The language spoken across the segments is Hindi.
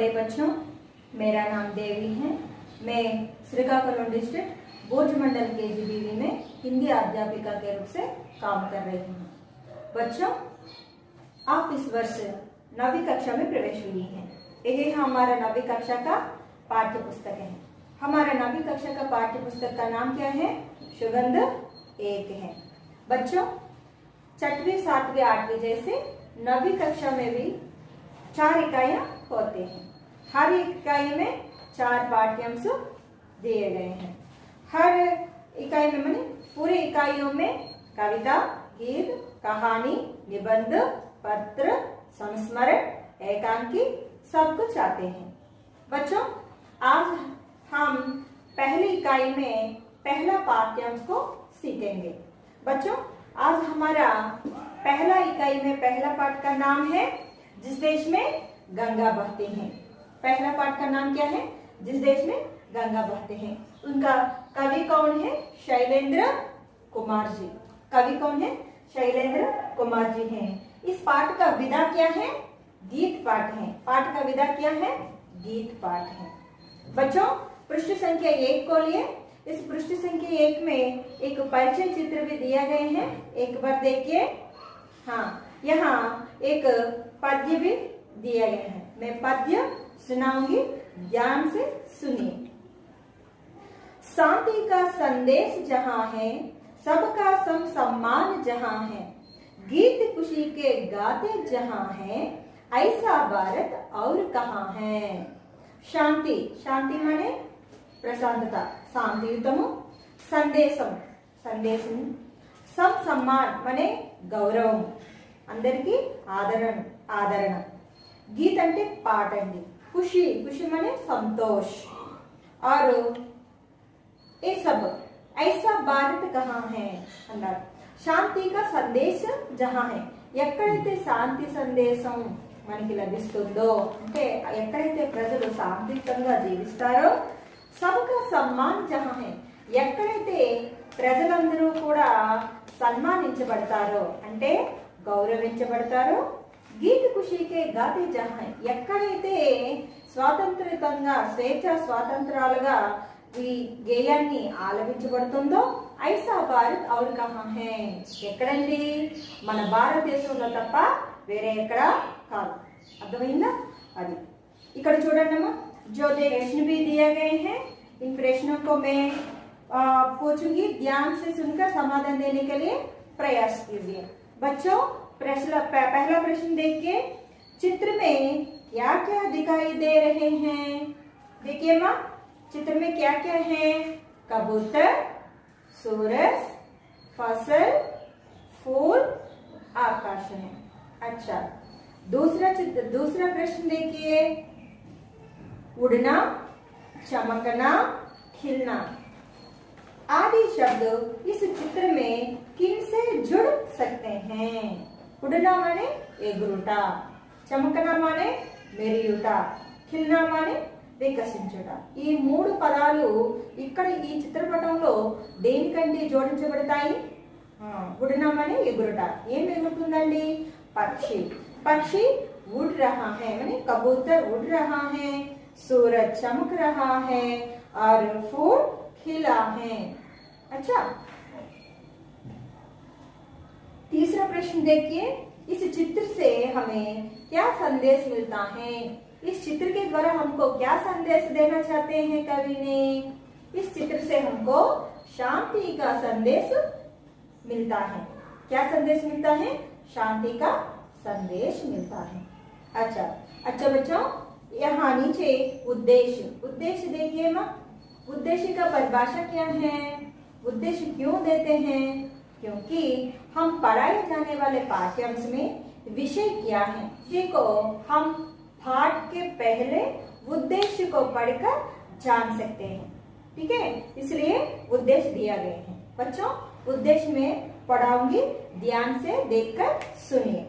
नवोदय बच्चों, मेरा नाम देवी है। मैं श्रीकाकुलम डिस्ट्रिक्ट भोज मंडल KGBV में हिंदी अध्यापिका के रूप से काम कर रही हूँ। बच्चों, आप इस वर्ष 9वीं कक्षा में प्रवेश हुई हैं। यही हमारा 9वीं कक्षा का पाठ्य पुस्तक है। हमारा 9वीं कक्षा का पाठ्य पुस्तक का नाम क्या है? सुगंध 1 है। बच्चों, 6वीं, 7वीं, 8वीं जैसे 9वीं कक्षा में भी 4 इकाइयां होते हैं। हर इकाई में 4 पाठ्यांश दिए गए हैं। हर इकाई में माने पूरी इकाइयों में कविता, गीत, कहानी, निबंध, पत्र, संस्मरण, एकांकी सब कुछ आते हैं। बच्चों, आज हम पहली इकाई में पहला पाठ्यांश को सीखेंगे। बच्चों, आज हमारा पहला इकाई में पहला पाठ का नाम है जिस देश में गंगा बहती है। पहला पाठ का नाम क्या है? जिस देश में गंगा बहते हैं। उनका कवि कौन है? शैलेंद्र कुमार जी। कवि कौन है? शैलेंद्र कुमार जी हैं। इस पाठ का विधा क्या है? गीत पाठ है। पाठ का विधा क्या है? गीत पाठ है। बच्चों, पृष्ठ संख्या 1 को लिए। इस पृष्ठ संख्या 1 में एक परिचय चित्र भी दिया गए हैं। एक बार देखिए। हाँ, यहाँ एक पद्य भी दिया गया है। मैं पद्य सुनाऊंगी, ध्यान से सुनिए। शांति का संदेश जहाँ है, सबका सम सम्मान जहाँ है, गीत खुशी के गाते जहाँ है, ऐसा भारत और कहाँ है। शांति, शांति माने प्रशांतता, शांतियुतमु। संदेशम, సందేశం. సమ్ సమ్మాన్ మనే గౌరవం, అందరికీ ఆదరణ. గీత్ అంటే పాట అండి. खुशी, खुशी माने संतोष. और ये सब ऐसा भारत कहाँ है అన్నారు. శాంతి का సందేశ జహా है. ఎక్కడైతే శాంతి సందేశం మనకి లభిస్తుందో, అంటే ఎక్కడైతే ప్రజలు శాంతియుతంగా జీవిస్తారో, సబ్కా సమ్మాన్ జహా है. ఎక్కడైతే ప్రజలందరూ కూడా సన్మానించబడతారో, అంటే గౌరవించబడతారో, గీత ఖుషీకే గాతే జహా, ఎక్కడైతే స్వాతంత్రితంగా స్వేచ్ఛ స్వాతంత్రాలుగా ఈ గేయాన్ని ఆలపించబడుతుందో, ఐసా భారత్ ఔర్ కహా హై. ఎక్కడండి? మన భారతదేశంలో తప్ప వేరే ఎక్కడ కాదు. అర్థమైందా? అది ఇక్కడ చూడండి అమ్మా. जो प्रश्न भी दिए गए हैं, इन प्रश्नों को मैं पूछूंगी, ध्यान से सुनकर समाधान देने के लिए प्रयास कीजिए। बच्चों, पहला प्रश्न देखिए। चित्र में क्या क्या दिखाई दे रहे हैं? देखिए माँ, चित्र में क्या क्या है? कबूतर, सूरज, फसल, फूल, आकाश है। अच्छा, दूसरा प्रश्न देखिए। उड़ना, चमकना, खिलना आदि शब्द इस चित्र में किन से जुड़ सकते हैं? उड़ना माने ఎగురుట, చమకనా మానే మెరియుట, ఖిల్నా మానే వికసించుట. ఈ 3 పదాలు ఇక్కడ ఈ చిత్రపటంలో దేనికంటే జోడించబడతాయి? ఉడనా మానే ఎగురుట. ఏం ఎగురుతుందండి? పక్షి. పక్షి उड़ रहा है, माने कबूतर उड़ रहा है, सूरज चमक रहा है और फूल खिला है. अच्छा, तीसरा प्रश्न देखिए। इस चित्र से हमें क्या संदेश मिलता है? इस चित्र के द्वारा हमको क्या संदेश देना चाहते हैं कवि ने? इस चित्र से हमको शांति का संदेश मिलता है. क्या संदेश मिलता है? शांति का संदेश मिलता है. अच्छा बच्चों, यहाँ नीचे उद्देश्य देखिए माँ. उद्देश्य का परिभाषा क्या है? उद्देश्य क्यों देते हैं? क्योंकि हम पढ़ाए जाने वाले पाठ्यांश में विषय क्या है, इसी को हम पाठ के पहले उद्देश्य को पढ़कर जान सकते हैं. ठीक है, इसलिए उद्देश्य दिया गया है. बच्चों, उद्देश्य में पढ़ाऊंगी, ध्यान से देखकर सुनिए.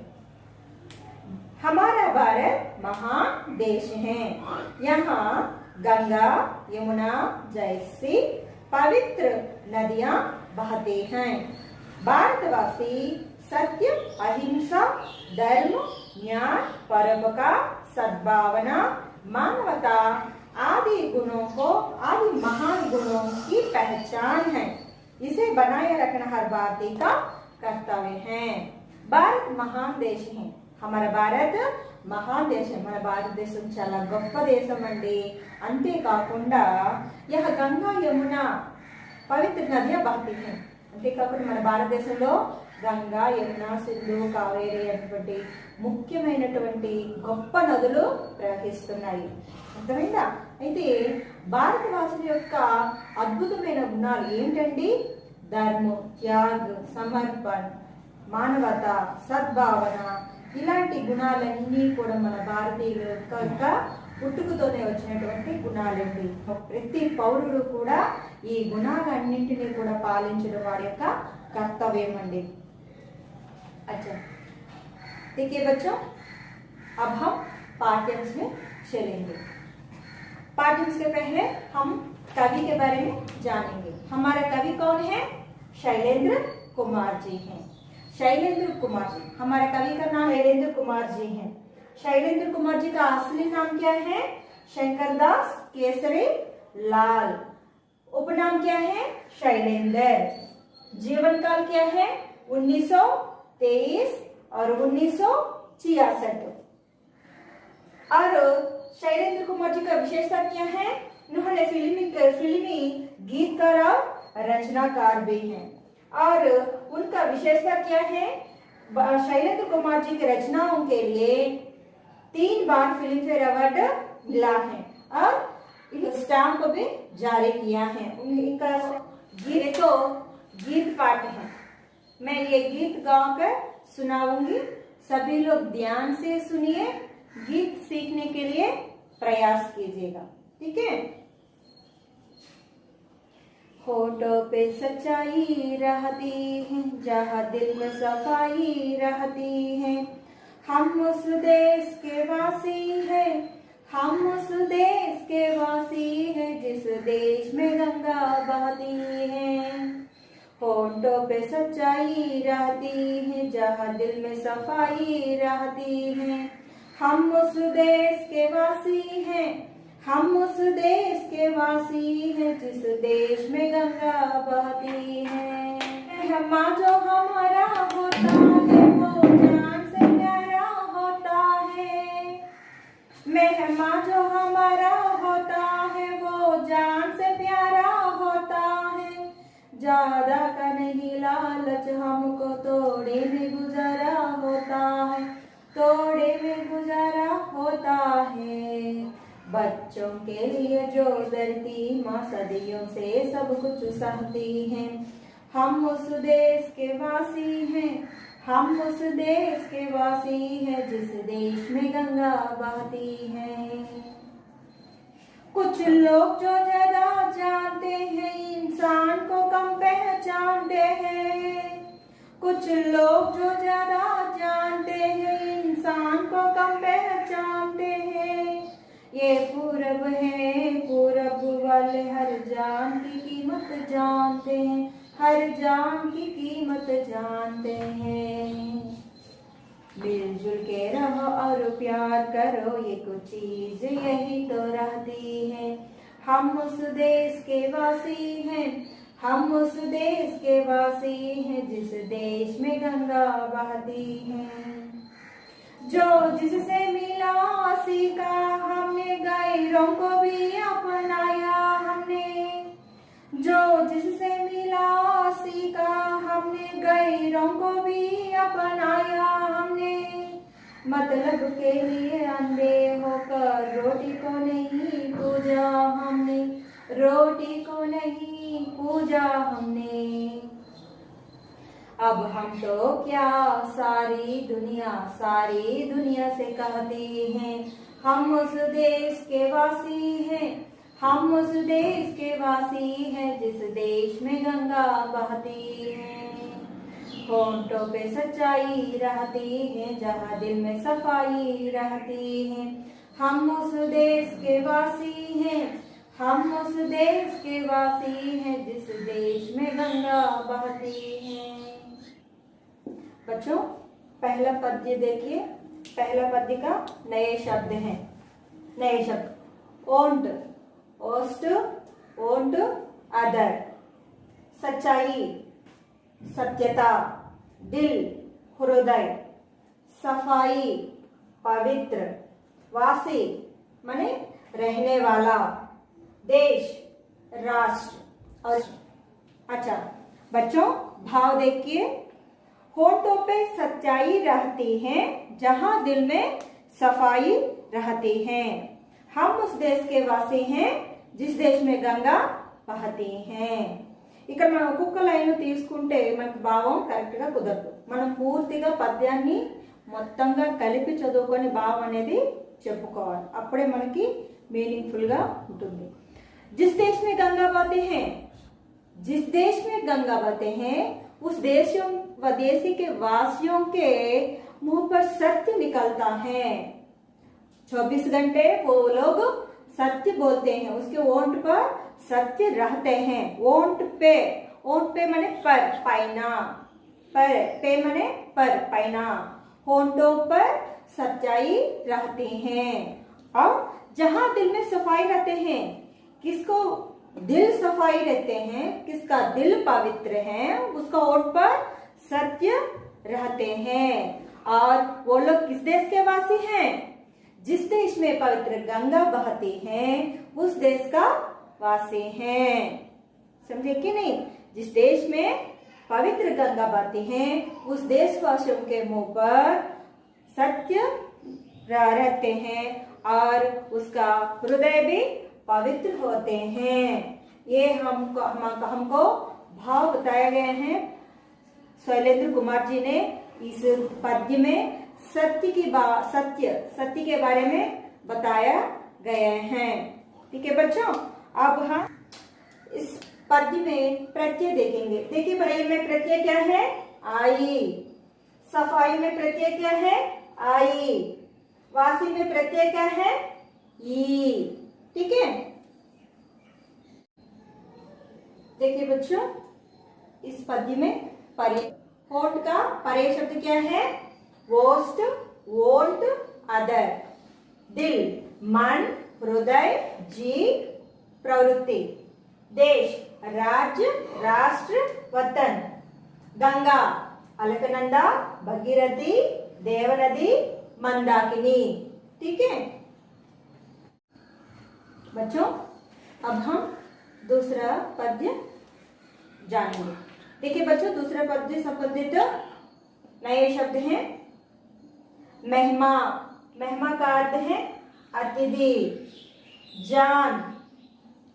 हमारा भारत महान देश है. यहाँ गंगा, यमुना जैसी पवित्र नदियां बहती हैं. भारतवासी सत्य, अहिंसा, धर्म, न्याय, परोपकार, सद्भावना, मानवता आदि गुणों को, आदि महान गुणों की पहचान है। इसे बनाए रखना हर भारतीय का कर्तव्य है। भारत महान देश है। हमारा भारत మహాన్ దేశం, మన భారతదేశం చాలా గొప్ప దేశం అండి. అంతేకాకుండా యహ గంగా యమున పవిత్ర నదియా బహతి హై. అంతేకాకుండా మన భారతదేశంలో గంగా, యమున, సింధు, కావేరి అనేటువంటి ముఖ్యమైనటువంటి గొప్ప నదులు ప్రవహిస్తున్నాయి. అర్థమైందా? అయితే భారతవాసుల యొక్క అద్భుతమైన గుణాలు ఏంటండి? ధర్మం, త్యాగ, సమర్పణ, మానవత, సద్భావన, ఇలాంటి గుణాలన్నీ కూడా మన భారతీయుల యొక్క పుట్టుకతోనే వచ్చినటువంటి గుణాలండి. ప్రతి పౌరుడు కూడా ఈ గుణాలన్నింటినీ కూడా పాలించడం వారి యొక్క कर्तव्य मंडी। अच्छा देखिए बच्चों, अब हम पाठ्यांश में चलेंगे। पाठ्यांश के पहले हम कवि के बारे में जानेंगे। हमारा कवि कौन है? शैलेंद्र कुमार जी हैं। शैलेंद्र कुमार जी, हमारे कवि का नाम शैलेंद्र कुमार जी है। शैलेंद्र कुमार जी का असली नाम क्या है? शंकरदास केसरी लाल। उपनाम क्या है? शैलेंद्र। जीवन काल क्या है? 1923 और 1966। और शैलेंद्र कुमार जी का विशेषता क्या है? उन्होंने फिल्मी गीतकार और रचनाकार भी हैं। और उनका विशेषता क्या है? शैलेंद्र कुमार जी की रचनाओं के लिए 3 बार फिल्म फेयर अवार्ड मिला है और स्टैम्प भी जारी किया है। इनका गीत तो गीत पाठ है। मैं ये गीत गाकर सुनाऊंगी, सभी लोग ध्यान से सुनिए, गीत सीखने के लिए प्रयास कीजिएगा, ठीक है? होठों पे सच्चाई रहती है, जहाँ दिल में सफाई रहती है। हम उस देश के वासी है, हम उस देश के वासी है, जिस देश में गंगा बहती है। होठों पे सच्चाई रहती है, जहाँ दिल में सफाई रहती है। हम उस देश के वासी हैं, हम उस देश के वासी हैं, जिस देश में गंगा बहती है। मेहमा जो हमारा होता है, वो जान से प्यारा होता है। मेहमा जो हमारा होता है, वो जान से प्यारा होता है। ज्यादा का नहीं लालच, हमको तोड़े में गुजारा होता है, तोड़े में गुजारा होता है। बच्चों के लिए जो धरती माँ सदियों से सब कुछ सहती है। हम उस देश के वासी हैं, हम उस देश के वासी हैं, जिस देश में गंगा बहती है। कुछ लोग जो ज्यादा जानते हैं, इंसान को कम पहचानते हैं। कुछ लोग जो ज्यादा जानते हैं, इंसान को कम पहचानते हैं। ये पूरब है, पूरब वाले हर जान की कीमत जानते हैं, हर जान की कीमत जानते हैं। मिलजुल के रहो और प्यार करो, ये कुछ चीज यही तो रहती है। हम उस देश के वासी हैं, हम उस देश के वासी हैं, जिस देश में गंगा बहती है। जो जिससे मिला सीखा हमने, गैरों को भी अपनाया हमने। जो जिससे मिला सीखा हमने, गैरों को भी अपनाया हमने। मतलब के लिए अंधे होकर रोटी को नहीं पूजा हमने, रोटी को नहीं पूजा हमने। अब हम तो क्या सारी दुनिया से कहती हैं, हम उस देश के वासी हैं, हम उस देश के वासी हैं, जिस देश में गंगा बहती है। होठों पे सच्चाई रहती है, जहाँ दिल में सफाई रहती है। हम उस देश के वासी हैं, हम उस देश के वासी हैं, जिस देश में गंगा बहती है। बच्चों पहला पद्य देखिए, पहला पद्य का नए शब्द हैं। नए शब्द ओंट, ओस्ट, ओंट, अदर। सच्चाई, सत्यता, दिल, हृदय। सफाई, पवित्र। वासी माने रहने वाला। देश, राष्ट्र। और अच्छा बच्चों, भाव देखिए। होठों पे सच्चाई रहती है जहां दिल में सफाई रहती है। हम उस देश के वासी हैं जिस देश में गंगा बहती है। ఇక్కడ మనం ఒక్కొక్క లైన్ తీసుకుంటే మనకు భావం కరెక్ట్ గా కుదరదు. మనం పూర్తిగా పద్యాన్ని మొత్తంగా కలిపి చదువుకొని భావం అనేది చెప్పుకోవాలి. అప్పుడే మనకి మీనింగ్ఫుల్ గా ఉంటుంది. जिस देश में गंगा बहते हैं, जिस देश में गंगा बहते हैं उस देशों व देशी के वासियों के मुंह पर सत्य निकलता है। 24 घंटे वो लोग सत्य बोलते हैं, उसके ओंठ पर सत्य रहते हैं। ओंठ पे माने पर, पैना, पर पे माने पर, पैना। होंठों पर सच्चाई रहती है। और जहां दिल में सफाई रहते हैं, किसको दिल सफाई रहते हैं, किसका दिल पवित्र है, उसका ओंठ पर सत्य रहते हैं। और वो लोग किस देश के वासी हैं? जिस देश में पवित्र गंगा बहती है उस देश का वासी हैं। समझे कि नहीं? जिस देश में पवित्र गंगा बहती है उस देशवासियों के मुंह पर सत्य रहते हैं और उसका हृदय भी पवित्र होते हैं। ये हमको भाव बताए गए हैं। शैलेंद्र कुमार जी ने इस पद्य में सत्य के बारे में बताया गया है। ठीक है बच्चों, अब हम इस पद्य में प्रत्यय देखेंगे। देखिए पढ़ाई में प्रत्यय क्या है? आई। सफाई में प्रत्यय क्या है? आई। वासी में प्रत्यय क्या है? ई। ठीक है, देखिए बच्चों इस पद्य में होठ का परे शब्द क्या है? वोस्ट, वोल्ट, अदर। दिल, मन, हृदय, जीव, प्रवृत्ति। देश, राज्य, राष्ट्र, वतन। गंगा, अलकनंदा, भगीरथी, देवनदी, मंदाकिनी। ठीक है बच्चों, अब हम दूसरा पद्य जानेंगे। देखिए बच्चों, दूसरा पद्य संबंधित नए शब्द हैं। महिमा, महिमा का अर्थ है अतिथि। जान,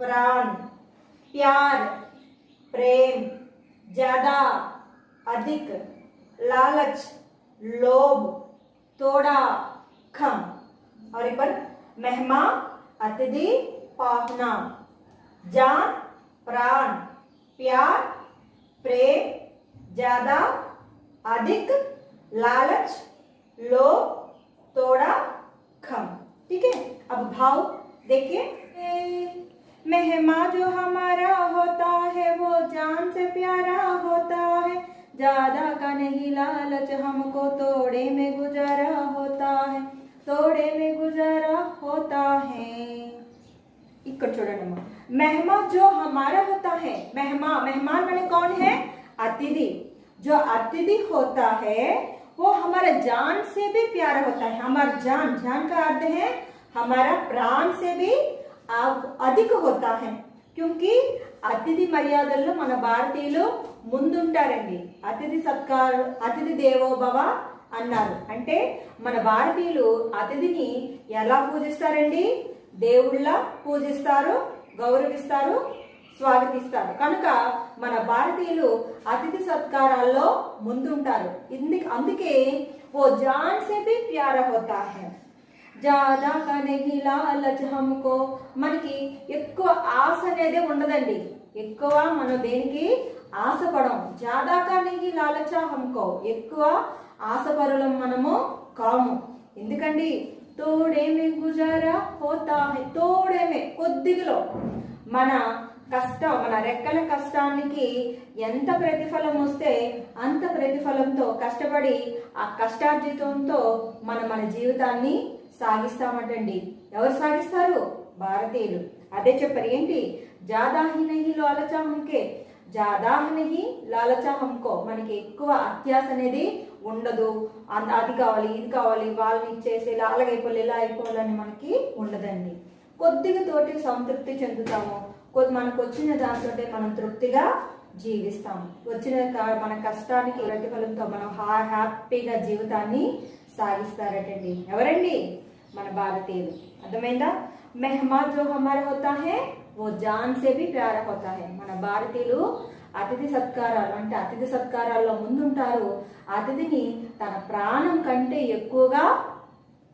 प्राण। प्यार, प्रेम। ज्यादा, अधिक। लालच, लोभ। थोड़ा, कम। और एक बार, महिमा, अतिथि, पाहुना। जान, प्राण। प्यार, प्रेम। ज्यादा, अधिक। लालच, लोभ। थोड़ा, कम। ठीक है, अब भाव देखिए। महिमा जो हमारा होता है वो जान से प्यारा होता है। ज्यादा का नहीं लालच, हमको तोड़े में गुजारा होता है, तोड़े में गुजारा होता है। ఇక్కడ చూడండి, महिमा जो हमारा होता है। मेहमान माने कौन है? अतिथि। जो अतिथि होता है वो हमारा जान से भी प्यारा होता है। हमारा जान का अर्थ है हमारा प्राण से भी अधिक होता है। क्योंकि అతిథి మర్యాదల్లో మన భారతీయులు ముందుంటారండి. అతిథి సత్కారం, అతిథి దేవో భవ అన్నారు. అంటే మన భారతీయులు అతిథిని ఎలా పూజిస్తారండి? దేవుళ్ళ పూజిస్తారు, గౌరవిస్తారు, స్వాగతిస్తారు. కనుక మన భారతీయులు అతిథి సత్కారాల్లో ముందుంటారు. అందుకే वो जान से भी प्यारा होता है। ज्यादा का नहीं लालच हमको, మనకి ఎక్కువ ఆశ అనేది ఉండదండి. ఎక్కువ మనం దేనికి ఆశపడం. ज्यादा का नहीं लालच हमको, ఎక్కువ ఆశపరులం మనము కాము. ఎందుకండి? తోడే మే గుజారా హోతా హై. తోడే మే కొద్దిగలో మన కష్టం, మన రెక్కల కష్టానికి ఎంత ప్రతిఫలం వస్తే అంత ప్రతిఫలంతో కష్టపడి ఆ కష్టార్జితంతో మన జీవితాన్ని సాగిస్తామటండి. ఎవరు సాగిస్తారు? భారతీయులు. అదే చెప్పారు ఏంటి, జాదా హీ నహీ లాలచా హమ్కే, జాదా నహీ లాలచా హమ్కో. మనకి ఎక్కువ అత్యాస అనేది ఉండదు. అది కావాలి ఇది కావాలి వాళ్ళని ఇచ్చేసి ఇలా అలాగైపోవాలి ఇలా అయిపోవాలని మనకి ఉండదండి. కొద్దిగా తోటి సంతృప్తి చెందుతాము. మనకు వచ్చిన దాంతో మనం తృప్తిగా జీవిస్తాము. వచ్చిన మన కష్టానికి ప్రతిఫలంతో మనం హ్యాపీగా జీవితాన్ని సాగిస్తారటండి. ఎవరండి? మన భారతీయులు. అర్థమైందా? మెహమా జో హమారా హోతా హై वो जान से भी प्यारा होता है. మన భారతీయులు అతిథి సత్కారాలు అంటే అతిథి సత్కారాల్లో ముందుంటారు. అతిథిని తన ప్రాణం కంటే ఎక్కువగా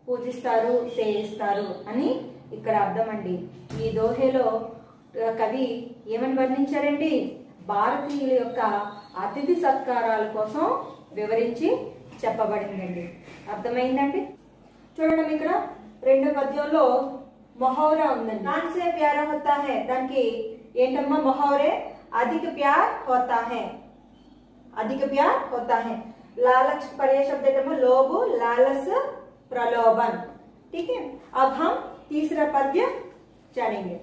పూజిస్తారు, సేవిస్తారు అని ఇక్కడ అర్థం అండి. ఈ దోహేలో కవి ఏమని వర్ణించారండి? భారతీయుల యొక్క అతిథి సత్కారాల కోసం వివరించి చెప్పబడిందండి. అర్థమైందండి? చూడండి ఇక్కడ రెండో పద్యంలో మొహౌరా ఉందండి. దాన్సే ప్యారా హోతా హై, దానికి ఏంటమ్మా మొహౌరే? अधिक प्यार होता है, अधिक प्यार होता है. लालच पर्याय शब्द है लोभ, लालच, प्रलोभन. ठीक है, अब हम तीसरा पद्य जानेंगे.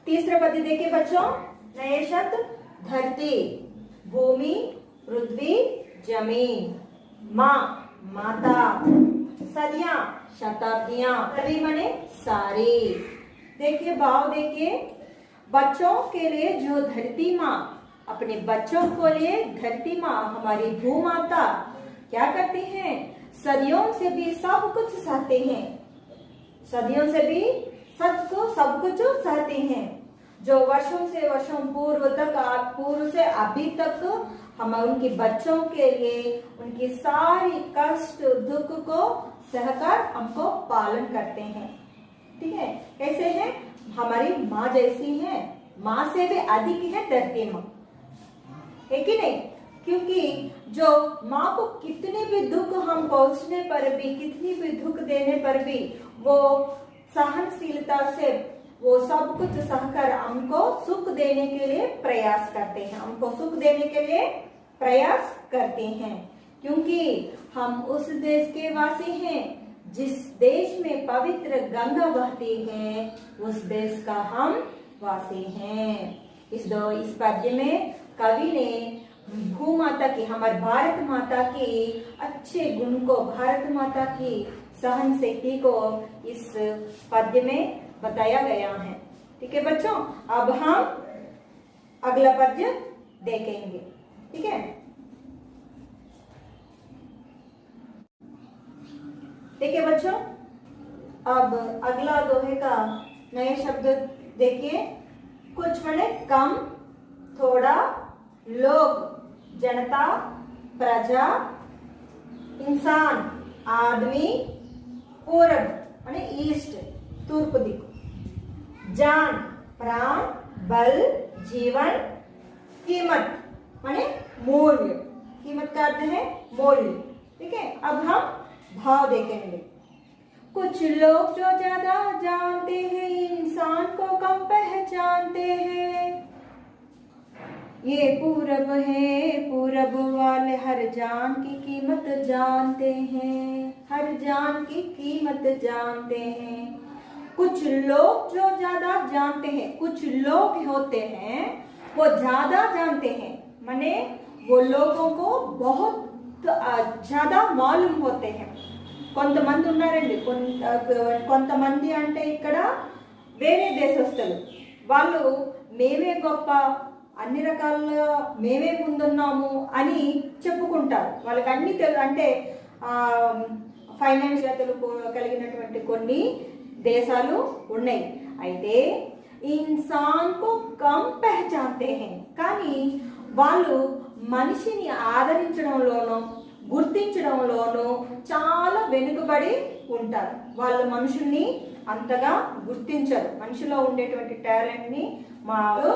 तीसरा पद्य देखिए बच्चों, नए शब्द धरती, भूमि, पृथ्वी, जमीन, माँ माता, सदियां शताब्दियां, सभी माने सारी. देखिए भाव देखिए, बच्चों के लिए जो धरती माँ, अपने बच्चों को लिए धरती माँ हमारी भूमाता क्या करती हैं? सदियों से भी सब कुछ सहते हैं, सदियों से भी सब कुछ सहते हैं. जो वर्षों से वर्षों पूर्व से अभी तक हम उनके बच्चों के लिए उनकी सारी कष्ट दुख को सहकर हमको पालन करते हैं. ठीक है, कैसे हैं? हमारी माँ जैसी है, माँ से भी अधिक है धरती माँ, है कि नहीं? क्योंकि जो माँ को कितने भी दुख हम पहुंचने पर भी, कितनी भी दुख देने पर भी वो सहनशीलता से वो सब कुछ सहकर हमको सुख देने के लिए प्रयास करते हैं, हमको सुख देने के लिए प्रयास करते हैं. क्योंकि हम उस देश के वासी हैं जिस देश में पवित्र गंगा बहती है, उस देश का हम वासी हैं. इस पद्य में कवि ने भूमाता की, हमारे भारत माता की अच्छे गुण को, भारत माता की सहन शक्ति को इस पद्य में बताया गया है. ठीक है बच्चों, अब हम अगला पद्य देखेंगे. ठीक है, देखिए बच्चों, अब अगला दोहे का नए शब्द देखिए. कुछ माने कम, थोड़ा, लोग, जनता, प्रजा, इंसान, आदमी, पूरब माने ईस्ट, तूर्प दिक्कु, जान, प्राण, बल, जीवन, कीमत माने मूल्य, कीमत का अर्थ है मूल्य. ठीक है, अब हम भाव देखेंगे. कुछ लोग जो ज्यादा जानते हैं इंसान को कम पहचानते हैं. ये पूरब है, पूरब वाले हर जान की कीमत जानते हैं, हर जान की कीमत जानते हैं. कुछ लोग जो ज्यादा जानते हैं, कुछ लोग होते हैं वो ज्यादा जानते हैं, माने वो लोगों को बहुत ज्यादा मालूम होते हैं. కొంతమంది ఉన్నారండి, కొంతమంది అంటే ఇక్కడ వేరే దేశస్తులు, వాళ్ళు మేమే గొప్ప, అన్ని రకాల మేమే ముందున్నాము అని చెప్పుకుంటారు. వాళ్ళకి అన్ని అంటే ఫైనాన్షియల్ కలిగినటువంటి కొన్ని దేశాలు ఉన్నాయి. అయితే ఇన్సాన్ కో కమ్ పహచాన్తే హై, కానీ వాళ్ళు మనిషిని ఆదరించడంలోనూ గుర్తించడంలోనూ చాలా వెనుకబడి ఉంటారు. వాళ్ళు మనుషుల్ని అంతగా గుర్తించరు, మనిషిలో ఉండేటువంటి టాలెంట్ ని మాకు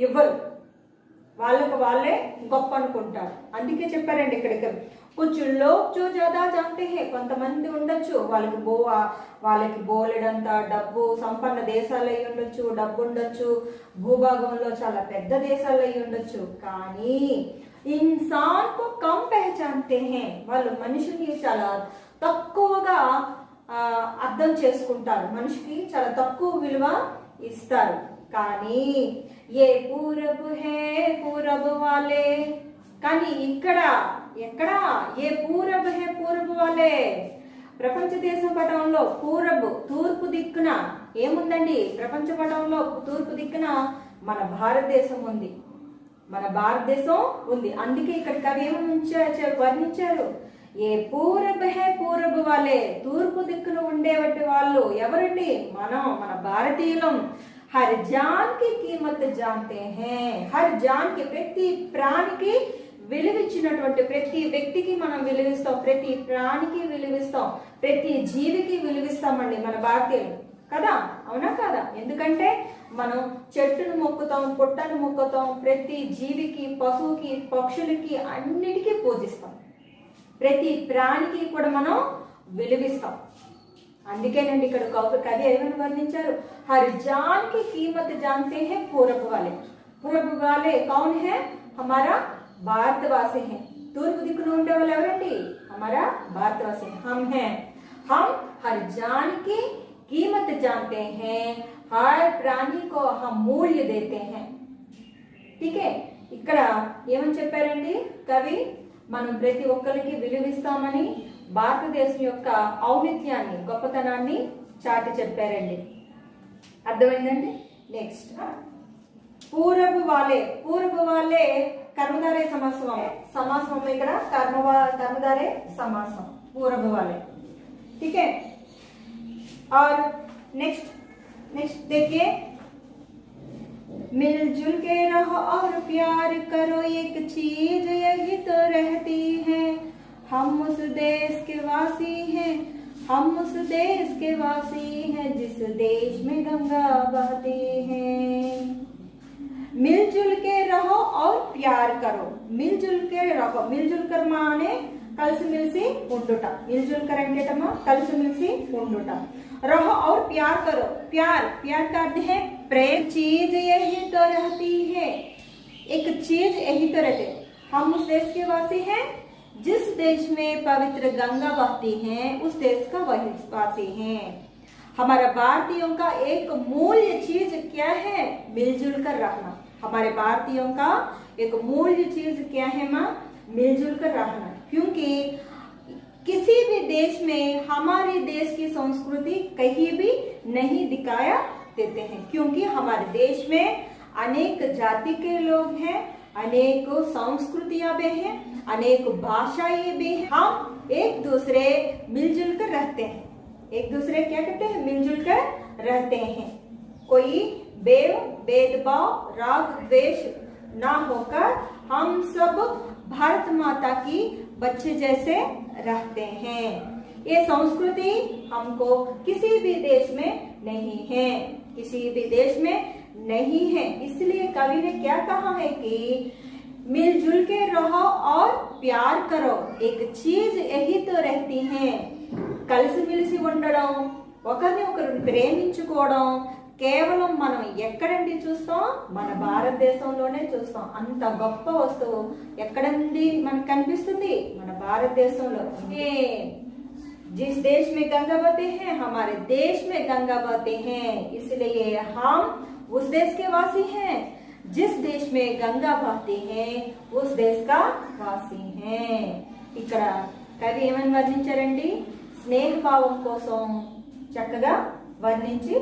ఇవ్వరు. వాళ్ళకు వాళ్ళే గొప్ప అనుకుంటారు. అందుకే చెప్పారండి ఇక్కడికి कुछ लोग जो ज्यादा जानते हैं, కొంతమంది ఉండొచ్చు వాళ్ళకి బోలెడంత డబ్బు, సంపన్న దేశాలు అయి ఉండొచ్చు, డబ్బు ఉండొచ్చు, భూభాగంలో చాలా పెద్ద దేశాలు అయి ఉండొచ్చు, కానీ ఇన్సాన్ కో కమ్ పహచాన్తే హై, వాళ్ళు మనిషిని చాలా తక్కువగా అర్థం చేసుకుంటారు, మనిషికి చాలా తక్కువ విలువ ఇస్తారు. కానీ ఏ పూరబ్ హే పూరబ్ వాలే, కానీ ఎక్కడ ఏ పూరబ్ హే పూరబ్ వాలే, ప్రపంచ దేశ పటంలో పూరబ్ తూర్పు దిక్కున ఏముందండి? ప్రపంచ పటంలో తూర్పు దిక్కున మన భారతదేశం ఉంది, మన భారతదేశం ఉంది. అందుకే ఇక్కడ కవి ఏమని వర్ణించారు? ఏ పూరబ్ హే పూరబ్ వాలే, తూర్పు దిక్కున ఉండేవాటి వాళ్ళు ఎవరండి? మన భారతీయులం. హర్ జాన్ కి కీమత్ జాన్తే హే, హర్ జాన్ కి ప్రతి ప్రాణికి విలువిచ్చినటువంటి ప్రతి వ్యక్తికి మనం విలువిస్తాం, ప్రతి ప్రాణికి విలువిస్తాం, ప్రతి జీవికి విలువిస్తామండి మన భారతీయులు కదా, అవునా కదా? ఎందుకంటే మనం చెట్టును మొక్కుతాం, పుట్టను మొక్కుతాం, ప్రతి జీవికి, పశువుకి, పక్షులకి అన్నిటికీ పూజిస్తాం, ప్రతి ప్రాణికి కూడా మనం విలువిస్తాం. అందుకేనండి ఇక్కడ కవి ఏమని వర్ణించారు? హర్ జాన్ కి కీమత్ జాన్తే హే పూరబ్ వాలే. పూరబ్ వాలే కౌన్ హే? హమారా భారతవాसी हैं. తూర్పు దిక్కున ఉండే వాళ్ళు ఎవరండి? हमारा भारतवासी हम हैं. हम हर जान की कीमत जानते हैं, हर प्राणी को हम मूल्य देते हैं. ठीक है, ఇక్కడ ఏమని చెప్పారండి కవి? మనం ప్రతి ఒక్కరికి విలువిస్తామని భారతదేశం యొక్క ఔన్నత్యాన్ని, గొప్పతనాన్ని చాటి చెప్పారండి. అర్థమైందండి? నెక్స్ట్ పూరబ్ వాలే. పూరబ్ వాలే कर्मधारे समासम ఇక్కడ कर्मधारे समासम पूरब वाले. ठीक है, और नेक्स्ट देखिए, मिलजुल के रहो और प्यार करो, एक चीज यही तो रहती है, हम उस देश के वासी हैं, हम उस देश के वासी हैं, जिस देश में गंगा बहती है. मिलजुल के रहो और प्यार करो. मिलजुल के रहो, मिलजुल कर माने కలిసిమెలిసి ఉండుట. मिलजुल कर अंटेटमा కలిసిమెలిసి ఉండుట. रहो और प्यार करो. प्यार करते हैं प्रेम. चीज यही तो रहती है, एक चीज यही तो रहते. हम उस देश के वासी हैं, जिस देश में पवित्र गंगा बहती है, उस देश का वही वासी हैं. हमारा भारतीयों का एक मूल्य चीज क्या है? मिलजुल कर रहना. हमारे भारतीयों का एक मूल्य चीज क्या है माँ? मिलजुल कर रहना. क्योंकि किसी भी देश में हमारे देश की संस्कृति कहीं भी नहीं दिखाया देते हैं, क्योंकि हमारे देश में अनेक जाति के लोग हैं, अनेक संस्कृतियां भी हैं, अनेक भाषाएं भी हैं. हम एक दूसरे मिलजुल कर रहते हैं. एक दूसरे क्या कहते हैं? मिलजुल कर रहते हैं. कोई भेदभाव, राग द्वेष ना होकर हम सब भारत माता की बच्चे जैसे रहते हैं. ये संस्कृति हमको किसी भी देश में नहीं है, किसी भी देश में नहीं है. इसलिए कवि ने क्या कहा है कि मिलजुल के रहो और प्यार करो, एक चीज यही तो रहती है. కలిసిమెలిసి ఉండడం, ఒకరిని ఒకరు ప్రేమించుకోవడం కేవలం మనం ఎక్కడండి చూస్తాం? మన భారతదేశంలోనే చూస్తాం. అంత గొప్ప వస్తువు ఎక్కడండి మనకు కనిపిస్తుంది? మన భారతదేశంలో. जिस देश में गंगा बहती है, हमारे देश में गंगा बहती है, इसलिए हम उस देश के वासी हैं. जिस देश में गंगा बहती है, उस देश का वासी हैं. ఇక్కడ కవి ఏమని వర్ణించారండి? స్నేహభావం కోసం చక్కగా వర్ణించి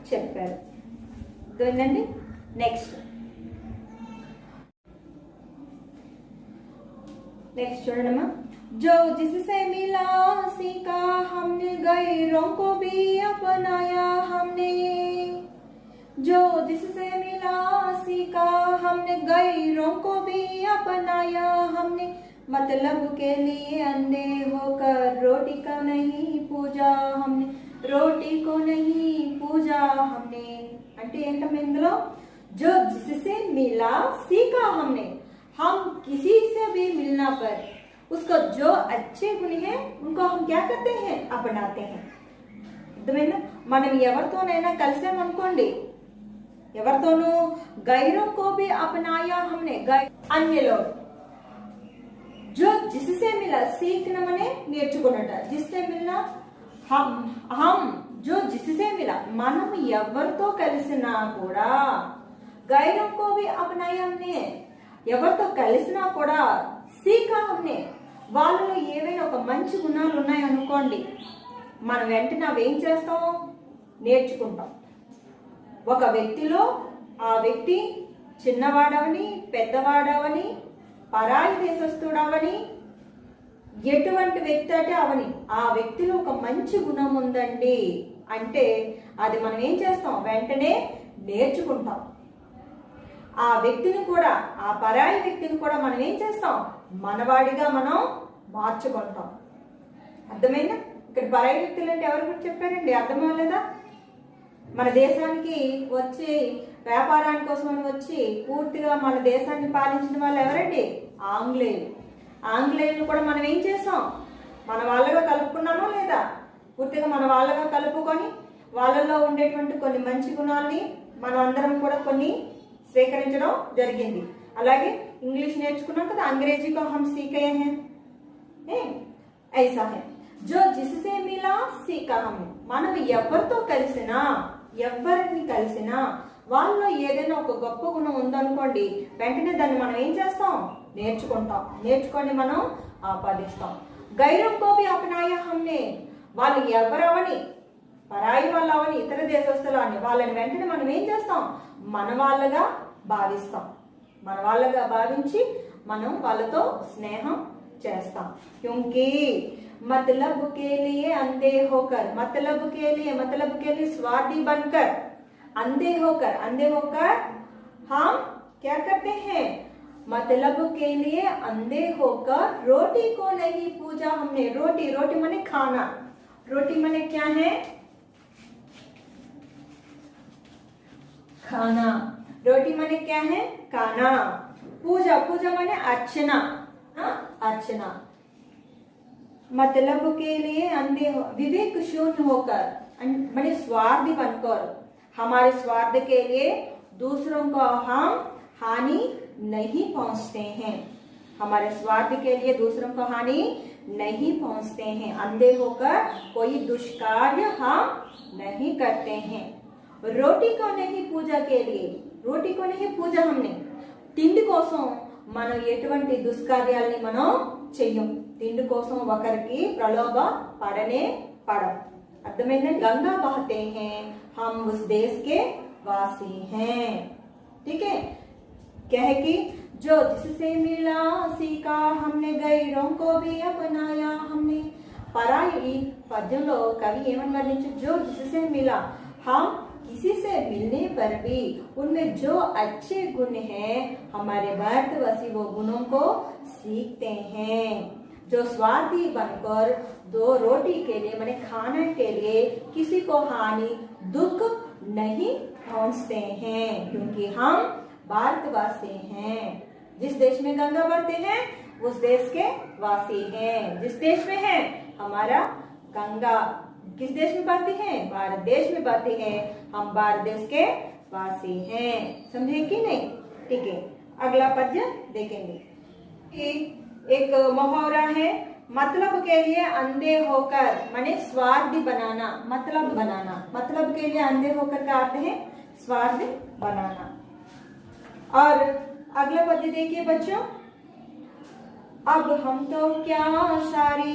చెప్పారు. అర్థమైందండి? నెక్స్ట్ చూడమ్మా. जो जिससे मिला सीखा हमने, गैरों को भी अपनाया हमने. जो जिससे मिला सीखा हमने, गैरों को भी अपनाया हमने. मतलब के लिए अंधे होकर रोटी का नहीं पूजा हमने, रोटी को नहीं पूजा हमने. అంటే ఏంటమ్మా ఇందులో? जो जिससे मिला सीखा हमने। हम किसी से भी मिलना पर उसको जो अच्छे गुण है उनको हम क्या करते हैं, अपनाते हैं। అర్థమైందా? మనం ఎవరితోనైనా కలిసామనుకోండి, ఎవరితోనూ గైरों को भी अपनाया हमने, अन्य लोग। जो जिससे मिला, सीखना मने నేర్చుకున్నట, जिससे मिलना हम जो जिससे मिला, మనం ఎవరితో కలిసినా కూడా గైरों को भी अपनाया हमने, ఎవరితో కలిసినా కూడా सीखा हमने। వాళ్ళలో ఏవైనా ఒక మంచి గుణాలు ఉన్నాయి అనుకోండి, మనం వెంటనే అవి ఏం చేస్తాం, నేర్చుకుంటాం। ఒక వ్యక్తిలో ఆ వ్యక్తి చిన్నవాడవని, పెద్దవాడవని, పరాయి దేశస్తుడవని, ఎటువంటి వ్యక్తి అంటే అవని, ఆ వ్యక్తిలో ఒక మంచి గుణం ఉందండి అంటే అది మనం ఏం చేస్తాం, వెంటనే నేర్చుకుంటాం। ఆ వ్యక్తిని కూడా, ఆ పరాయి వ్యక్తిని కూడా మనం ఏం చేస్తాం, మనవాడిగా మనం మార్చుకుంటాం। అర్థమైందా? ఇక్కడ పరాయి వ్యక్తులు అంటే ఎవరి గురించి చెప్పారండి, అర్థం అవ్వలేదా? మన దేశానికి వచ్చి వ్యాపారాని కోసం వచ్చి పూర్తిగా మన దేశాన్ని పాలించిన వాళ్ళు ఎవరండి, ఆంగ్లేయులు। ఆంగ్లేయులు కూడా మనం ఏం చేసాం, మన వాళ్ళగా కలుపుకున్నామా లేదా? పూర్తిగా మన వాళ్ళగా కలుపుకొని వాళ్ళలో ఉండేటువంటి కొన్ని మంచి గుణాలని మనం అందరం కూడా కొన్ని స్వీకరించడం జరిగింది। అలాగే ఇంగ్లీష్ నేర్చుకున్నాం కదా, अंग्रेजी को हम सीखे हैं, ऐसा है। जो जिससे मिला सीखा हमने। మనం ఎవరితో కలిసినా, ఎవరిని కలిసినా వాళ్ళలో ఏదైనా ఒక గొప్ప గుణం ఉందనుకోండి, వెంటనే దాన్ని మనం ఏం చేస్తాం, నేర్చుకుంటాం। నేర్చుకొని మనం ఆపాదిస్తాం। గైरों को भी अपनाया हमने। వాళ్ళు ఎవరవని, పరాయి వాళ్ళు అవని, ఇతర దేశస్తులు అని, వాళ్ళని వెంటనే మనం ఏం చేస్తాం, మన వాళ్ళగా భావిస్తాం। మన వాళ్ళగా భావించి మనం వాళ్ళతో స్నేహం చేస్తాం। क्योंकि मतलब के लिए अंधे होकर, मतलब के लिए स्वार्थी बनकर, अंधे होकर हम क्या करते हैं, मतलब के लिए अंधे होकर रोटी को नहीं पूजा हमने। रोटी माने खाना, रोटी माने क्या है, खाना। रोटी माने क्या है, खाना। पूजा माने अर्चना, अर्चना। मतलब के लिए अंधे हो, विवेक शून्य होकर माने स्वार्थी बनकर, हमारे स्वार्थ के लिए दूसरों को हम हानि नहीं पहुंचते हैं। हमारे स्वार्थ के लिए दूसरों को हानि नहीं पहुंचते हैं। अंधे होकर कोई दुष्कार्य हम नहीं करते हैं। रोटी को नहीं पूजा के लिए, रोटी को नहीं पूजा हमने। తిండి కోసం మనం ఎటువంటి దుష్కార్యాలని మనం చెయ్యం। తిండి కోసం ఒకరికి ప్రలోభ పడనే పడం। అర్థమైందండి? गंगा बहते हैं, हम उस देश के वासी हैं। ठीक है? क्या है कि जो जिससे मिला सीखा हमने, गैरों को भी अपनाया हमने। పరాయి పద్యంలో కవి ఏమని వర్ణించారు, जो जिससे मिला, हम किसी से मिलने पर भी उनमें जो अच्छे गुण हैं, हमारे भारतवासी वो गुणों को सीखते हैं। जो स्वार्थी बनकर दो रोटी के लिए माने खाने के लिए किसी को हानि दुख नहीं पहुंचते हैं, क्योंकि हम भारतवासी हैं। जिस देश में गंगा बहते हैं उस देश के वासी हैं। जिस देश में है हमारा गंगा, किस देश में बहती है, भारत देश में बहती है, हम भारत देश के वासी हैं। समझे कि नहीं? ठीक है, अगला पद्य देखेंगे। एक मुहावरा है, मतलब के लिए अंधे होकर माने स्वार्थी बनाना, मतलब बनाना। मतलब के लिए अंधे होकर का अर्थ है स्वार्थ बनाना। और अगला पद्य देखिए बच्चों, अब हम तो क्या सारी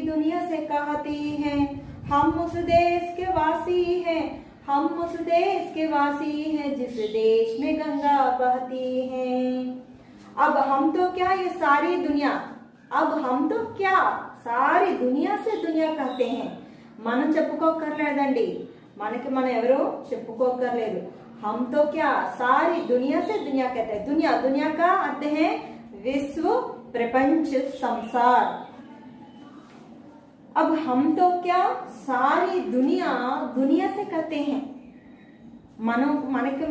दुनिया से कहती हैं, हम उस देश के वासी हैं, हम उस देश के वासी हैं जिस देश में गंगा बहती है। अब हम तो क्या, ये सारी दुनिया, अब हम तो क्या सारी दुनिया से दुनिया कहते हैं। మనం చెప్పుకోకర్లేదండి, మనకి మనం ఎవరు చెప్పుకోకర్లేదు। हम तो क्या सारी दुनिया से दुनिया कहते हैं। दुनिया का अर्थ है विश्व, प्रपंच, संसार। अब हम तो क्या सारी दुनिया से कहते हैं।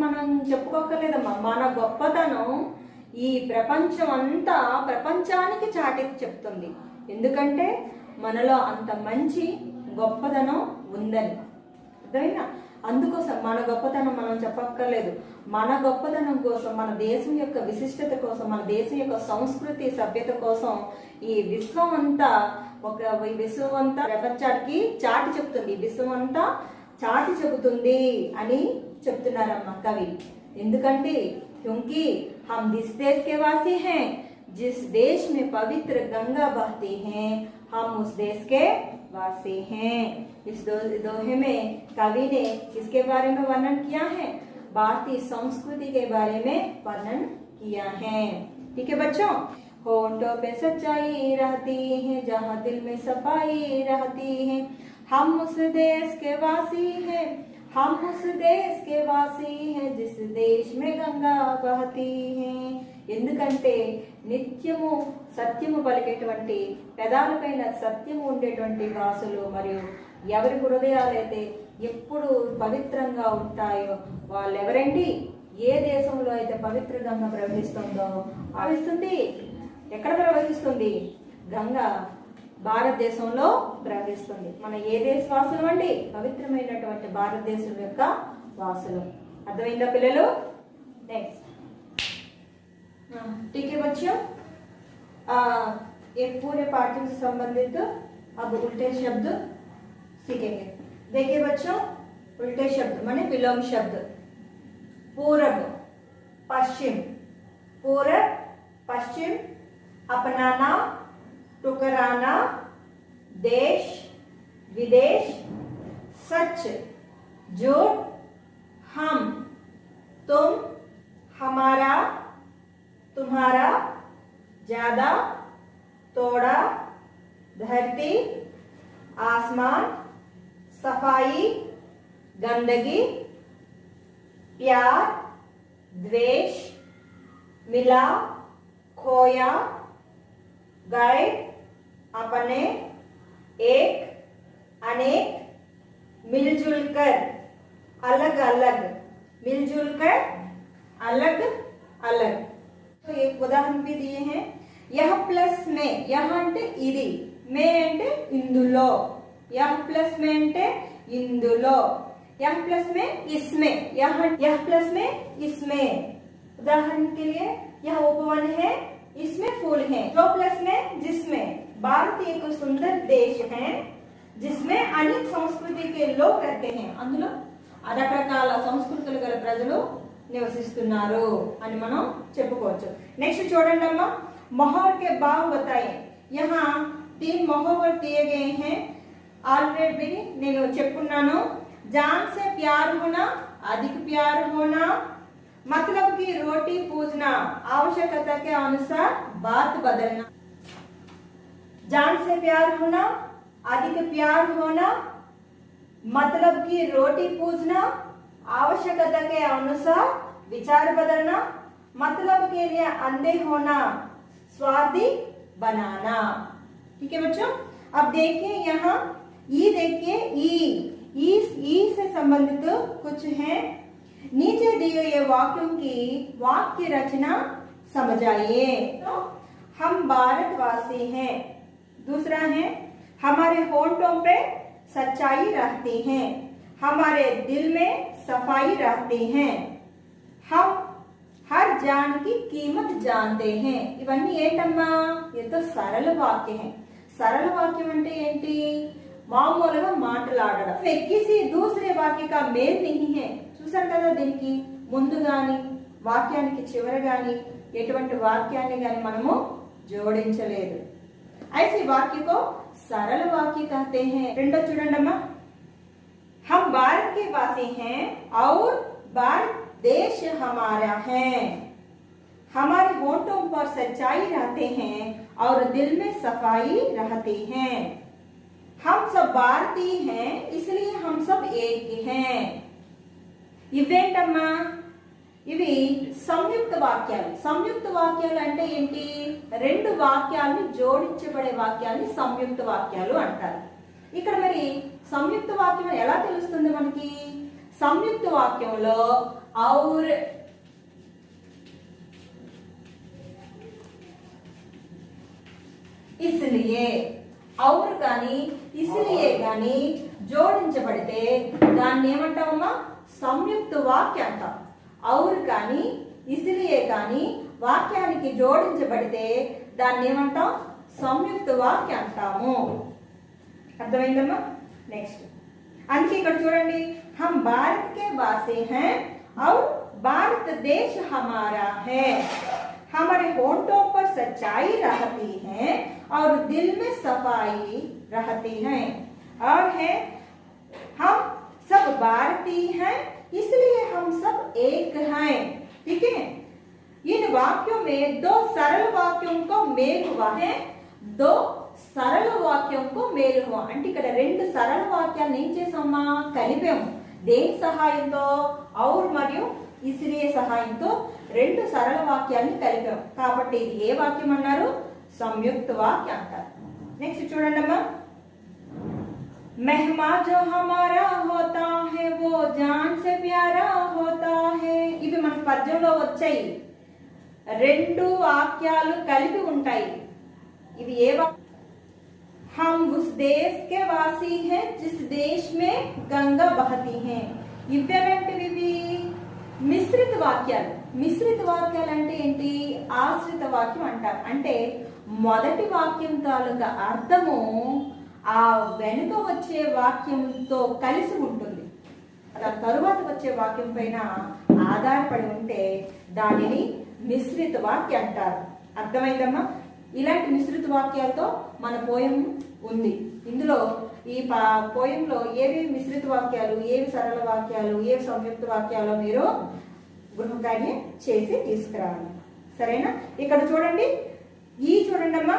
మనం చెప్పుకోకర్లేదమ్మా, మన గొప్పతనం ఈ ప్రపంచం అంతా ప్రపంచానికి చాటికి చెప్తుంది. ఎందుకంటే మనలో అంత మంచి గొప్పతనం ఉందని. అర్థమైనా? అందుకోసం మన గొప్పతనం మనం చెప్పక్కర్లేదు. మన గొప్పతనం కోసం, మన దేశం యొక్క విశిష్టత కోసం, మన దేశం యొక్క సంస్కృతి సభ్యత కోసం ఈ విశ్వం అంతా ప్రపంచానికి చాటి చెప్తుంది, విశ్వం అంతా చాటి చెబుతుంది అని చెప్తున్నారమ్మా కవి. ఎందుకంటే क्योंकि हम जिस देश के वासी हैं, जिस देश में पवित्र गंगा बहती है, हम उस देश के वासी हैं। इस दोहे में कवि ने किसके बारे में वर्णन किया है? भारतीय संस्कृति के बारे में वर्णन किया है। ठीक है बच्चों, होंठों पे सच्चाई रहती है, जहाँ दिल में सफाई रहती है, हम उस देश के वासी हैं, हम उस देश के वासी हैं, जिस देश में गंगा बहती है। ఎందుకంటే నిత్యము సత్యము పలికేటువంటి పెదాలపైన సత్యము ఉండేటువంటి వాసులు మరియు ఎవరి హృదయాలైతే ఎప్పుడు పవిత్రంగా ఉంటాయో వాళ్ళెవరండి? ఏ దేశంలో అయితే పవిత్ర గంగ ప్రవహిస్తుందో ప్రవహిస్తుంది. ఎక్కడ ప్రవహిస్తుంది? గంగా భారతదేశంలో ప్రవహిస్తుంది. మన ఏ దేశ వాసులు అండి? పవిత్రమైనటువంటి భారతదేశం యొక్క వాసులు. అర్థమైందా పిల్లలు? నెక్స్ట్ ठीक है बच्चों, एक पूरे पाठ्य से संबंधित अब उल्टे शब्द सीखेंगे। देखिए बच्चों, उल्टे शब्द माने विलोम शब्द। पूरब, पश्चिम, पूरब, पश्चिम, अपनाना, टुकराना, देश, विदेश, सच, झूठ, हम, तुम, हमारा, तुम्हारा, ज्यादा, तोड़ा, धरती, आसमान, सफाई, गंदगी, प्यार, द्वेष, मिला, खोया, गए, अपने, एक, अनेक, मिलजुल कर, अलग अलग, मिलजुल कर, अलग अलग। तो एक उदाहरण भी दिए हैं। यह प्लस में, यह అంటే ఇది, మే అంటే ఇందులో, यह प्लस में అంటే ఇందులో, यह प्लस में इसमें, यह प्लस में इसमें। उदाहरण के लिए यह उपवन है, इसमें फूल है। जो प्लस में जिसमें। भारत एक सुंदर देश है जिसमें अनेक संस्कृति के लोग रहते हैं। అందులో రకరకాల సంస్కృతులు గల ప్రజలు నివసిస్తున్నారు అని మనం చెప్పుకోవచ్చు। నెక్స్ట్ చూడండి అమ్మా, मोहर के भाव बताए। यहाँ 3 मोहर दिए गए हैं। ऑलरेडी నేను చెప్పుకున్నాను। जान से प्यार होना, अधिक प्यार होना, मतलब की रोटी पूजना, आवश्यकता के अनुसार बात बदलना। जान से प्यार होना, अधिक प्यार होना, मतलब की रोटी पूजना, आवश्यकता के अनुसार विचार बदलना, मतलब के लिए अंधे होना, स्वार्थी बनाना। ठीक है बच्चों, अब देखिए यहाँ ई, देखिए ई से संबंधित कुछ है। नीचे दिए हुए वाक्यों की वाक्य रचना समझाइए। तो हम भारतवासी हैं। दूसरा है हमारे होंठों पे सच्चाई रहती है, हमारे दिल में सफाई रहती है, हम हर जान की कीमत जानते हैं। ఇవన్నీ ఏంటమ్మా? ఎంతో సరళ వాక్యం है। సరళ వాక్యం అంటే ఏంటి? మామూలుగా మాట్లాడడం। किसी दूसरे वाक्य का मेल नहीं है। చూసారు కదా, దీనికి ముందు గాని వాక్యానికి చివర గాని ఎటువంటి వాక్యాన్ని గాని మనము జోడించలేదు। ऐसे वाक्य को सरल वाक्य कहते हैं। రెండో చూడండి అమ్మా, हम भारत के वासी हैं और भारत देश हमारा है, हमारे होंठों पर सच्चाई रहते हैं और दिल में सफाई रहती है, हम सब भारतीय हैं इसलिए हम सब एक हैं। ఇవేంటమ్మా? ఇవి సంయుక్త వాక్యాలు। సంయుక్త వాక్యాలు అంటే ఏంటి? రెండు వాక్యాలను జోడించబడే వాక్యాన్ని సంయుక్త వాక్యాలు అంటారు। ఇక్కడ మరి సంయుక్త వాక్యం ఎలా తెలుస్తుంది మనకి? సంయుక్త వాక్యంలో और इसलिए और కానీ इसलिए కానీ జోడించబడితే దాన్ని ఏమంటామమ్మా సంయుక్త వాక్యం అంటాం. और కానీ इसलिए కానీ వాక్యానికి జోడించబడితే దాన్ని ఏమంటాం సంయుక్త వాక్యం అంటాము. అర్థమైందమ్మా? నెక్స్ట్ అందుకే ఇక్కడ చూడండి, हम भारत के वासी हैं और भारत देश हमारा है. हमारे होठों पर सच्चाई रहती है और दिल में सफाई रहती है. और है हम सब भारतीय हैं इसलिए हम सब एक हैं. ठीक है. इन वाक्यों में दो सरल वाक्यों को मेल हुआ है. दो సరళ వాక్యంకు మేలు అంటే ఇక్కడ రెండు సరళ వాక్యాలను ఏం చేసామా కలిపాము. దేని సహాయంతో ఔర్ మరియు ఇస్లియే సహాయంతో రెండు సరళ వాక్యాన్ని కలిపాము. కాబట్టి ఇది ఏ వాక్యం అన్నారు? సంయుక్త వాక్యం అంటారు. నెక్స్ట్ చూడండి అమ్మా, మెహమా జో హమారా హోతా హై వో జాన్ సే ప్యారా హోతా హై. ఇవి మన పద్యంలో వచ్చాయి. రెండు వాక్యాలు కలిపి ఉంటాయి. ఇవి ఏ వాక్యం? हम उस देश के वासी हैं जिस देश में गंगा बहती है. ఇవేంటివి మిశ్రిత వాక్యాలు. మిశ్రిత వాక్యాలు అంటే ఏంటి? ఆశ్రిత వాక్యం అంటారు. అంటే మొదటి వాక్యం తాలూకా అర్థము ఆ వెనుక వచ్చే వాక్యంతో కలిసి ఉంటుంది. దాని తరువాత వచ్చే వాక్యం పైన ఆధారపడి ఉంటే దానిని మిశ్రిత వాక్యం అంటారు. అర్థమైందమ్మా? ఇలాంటి మిశ్రిత వాక్యాలతో మన పోయం ఉంది. ఇందులో ఈ పోయంలో ఏవి మిశ్రిత వాక్యాలు, ఏవి సరళ వాక్యాలు, ఏవి సంయుక్త వాక్యాలు మీరు గృహకార్యం చేసి తీసుకురావాలి. సరేనా? ఇక్కడ చూడండి, ఈ చూడండి అమ్మా,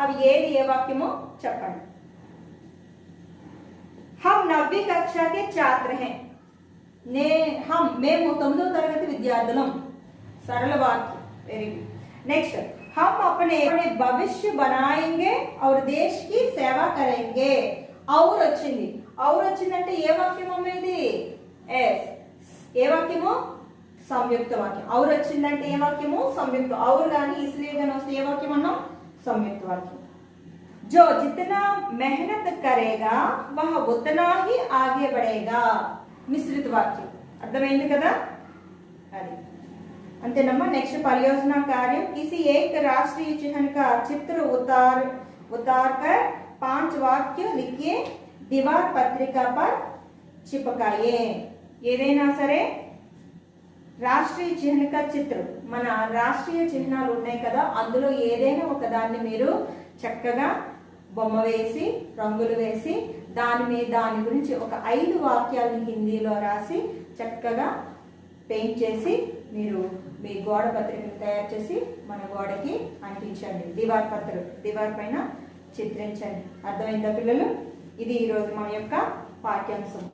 అవి ఏది ఏ వాక్యమో చెప్పండి. हम 9वीं कक्षा के छात्र हैं. మేము 9వ తరగతి విద్యార్థులం. సరళ వాక్యం. Very good. नेक्स्ट हम अपने भविष्य बनाएंगे और देश की सेवा करेंगे. और వచ్చింది. और వచ్చిందంటే ఏ వాక్యం అమ్మ ఇది? ఎస్. ఏ వాక్యము? సంయుక్త వాక్యం. और వచ్చిందంటే ఏ వాక్యము? సంయుక్త. और గాని इसलिए గాని వస్తే ఏ వాక్యం అన్నాం? సంయుక్త వాక్యం. जो जितना मेहनत करेगा वह उतना ही आगे बढ़ेगा. మిశ్రిత వాక్యం. అర్థమైంది కదా? అది अंतेनम्मा. नेक्स्ट परियोजना कार्य, किसी एक राष्ट्रीय चिन्ह का चित्र उतार कर 5 वाक्य लिखिए, दीवार पत्रिका पर चिपकाइए. ఏదైనా సరే రాష్ట్రీయ చిహ్న చిత్రం, మన రాష్ట్రీయ చిహ్నాలు ఉన్నాయి కదా, అందులో ఏదైనా ఒక దాన్ని మీరు చక్కగా బొమ్మ వేసి రంగులు వేసి దాని గురించి ఒక 5 వాక్యాలను హిందీలో రాసి చక్కగా పెయింట్ చేసి మీరు మీ గోడ పత్రికను తయారు చేసి మన గోడకి అంటించండి. దివార్ పైన చిత్రించండి. అర్థమైందా పిల్లలు? ఇది ఈరోజు మన యొక్క పాఠ్యాంశం.